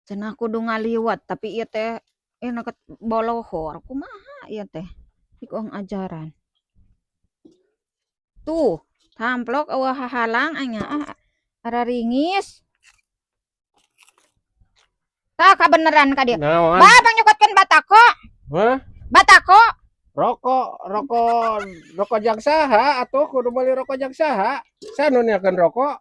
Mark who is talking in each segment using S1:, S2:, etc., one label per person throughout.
S1: Cenah kudu ngaliwat tapi ieu teh ket bolohor kumaha ieu teh ikuang ajaran. Tuh tamplok eueuh hahalang aing nyaah araringis. Tah kabeneran ka dieu.
S2: Naon?
S1: Bah nyokotkeun batako.
S2: Hah?
S1: Batako.
S2: Rokok jak saha atuh kudu meuli rokok jak saha? Sanuniakeun rokok?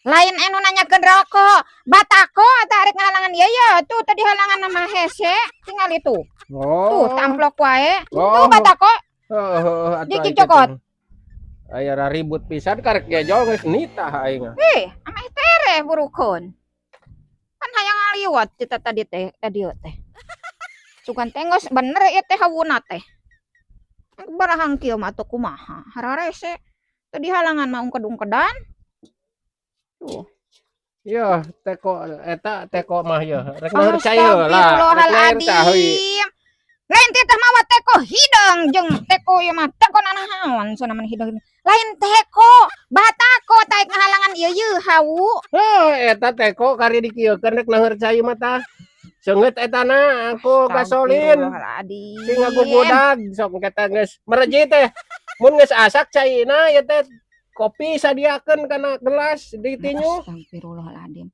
S1: Lain anu nanyakeun rokok. Batako tah arek ngahalangan ieu ya. Tuh tadi halangan mah hese tinggal itu. Tuh
S2: Oh.
S1: tamplok wae.
S2: Oh.
S1: Tuh batako.
S2: Heuh atuh
S1: Diki cokot.
S2: aya ribut pisan karek gejol geus nitah aing.
S1: Ameh tere burukeun. Kan hayang ngaliwat kita tadi teh teh. Sugan tengos bener ieu teh hawuna teh. Barahang kieu mah atuh kumaha? Hararese tadi halangan mah ungked-ungkedan. Tuh.
S2: Iya, teko mah ya. Rek percaya lah.
S1: Astagfirullahaladzim. Lain teh mah teko hidang jeung teko ieu mah teko nanaon sanaman hidang. Lain teko, batako taek ngahalangan ieu hawu.
S2: Eta teko kari dikieukeun rek percaya mah tah. Seungeut etana aku gasolin. Sing ngagugudag sok kata geus mereji teh. Mun geus asak caina ya teh kopi sadiakeun kana gelas ditinyu.
S1: Astagfirullahaladzim.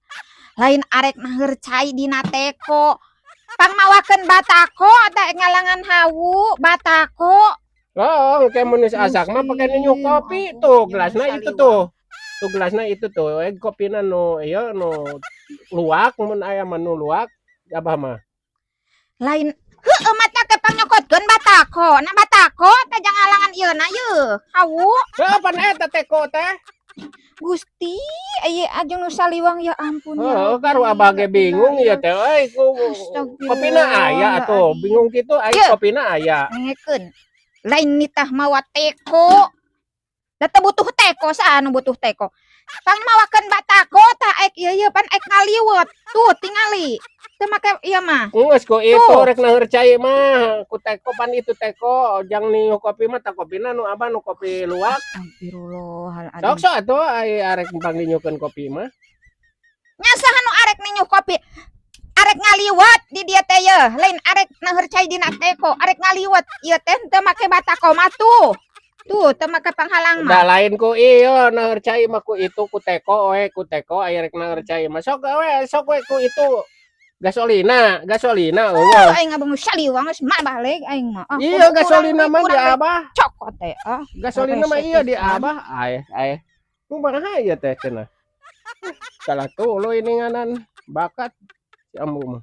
S1: Lain arek naeur cai dina teko. Pangmawakeun batako taek ngalangan hawu, batako.
S2: Oh, kayak mun geus asak mah pake ninyu kopi tuh gelasna itu tuh. Tuh gelasna itu tuh, kopina nu ieu nu luwak mun aya mah nu luwak. Abah mah
S1: lain heueuh mata ke panyokotkeun batako na batako teh jangan halangan ieu na yeuh hawu
S2: pan eta teko teh
S1: Gusti aya ajeng nu saliwang ya ampun
S2: ya karu abah ge bingung ya teh euy kopina aya atuh bingung kitu aya kopina aya
S1: ngekeun lain nitah mawa teko da teu butuh teko saha nu butuh teko pangmawakeun batako tah ek ieu pan ek ngaliwet tuh tingali teu make ieu mah
S2: geus ku itu rek naeur cai mah ku teko pan itu teko jang niuh kopi mah tah kopina nu abah nu kopi luwak
S1: astagfirullahaladzim
S2: sok atuh arek panginnyukeun kopi mah
S1: nya saha nu arek niuh kopi arek ngaliwat di dieu teh yeuh lain arek naeur cai dina teko arek ngaliwat ieu teh teu make batako mah tuh teu make panghalang mah
S2: da lain ku ieu naeur cai mah ku itu ku teko aya rek naeur cai mah sok we ku itu gasolina eueuh
S1: aing ngabung saliwang geus mah balik aing mah
S2: iya gasolina mah di abah
S1: cokot teh
S2: gasolina mah iya di abah aya kumaha ieu teh cenah salah tuluy ninganan bakat si ambu mah